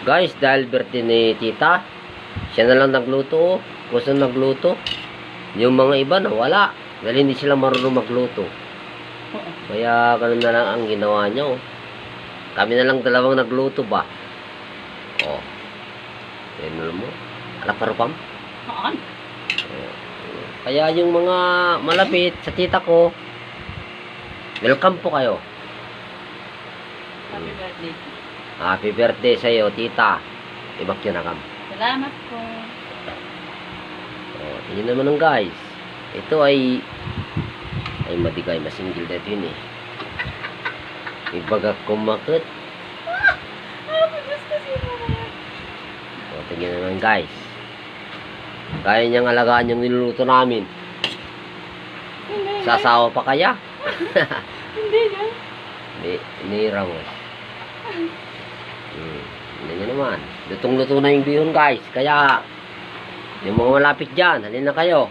Guys, dahil birthday ni tita, siya na lang nagluto. Gusto nagluto. Yung mga iba na wala. Dahil hindi sila marunong magluto. Kaya ganun na lang ang ginawa niya. Oh. Kami na lang dalawang nagluto ba? Oh. Yan mo. Alaparupam. Haan. Kaya yung mga malapit sa tita ko, welcome po kayo. Happy birthday. Happy birthday sa iyo, tita. Ibak yun na kam. Salamat po. Oh, yun naman ang guys. Ito ay madigay, masinggil na ito yun eh. Ibagak kumakit. O, tingnan naman guys. Kaya niyang alagaan yung niluluto namin. Sa asawa pa kaya? Hindi yan. Hindi raw. Hindi nyo naman. Lutong-luto na yung bihon guys. Kaya, yung mga malapit dyan, halin na kayo.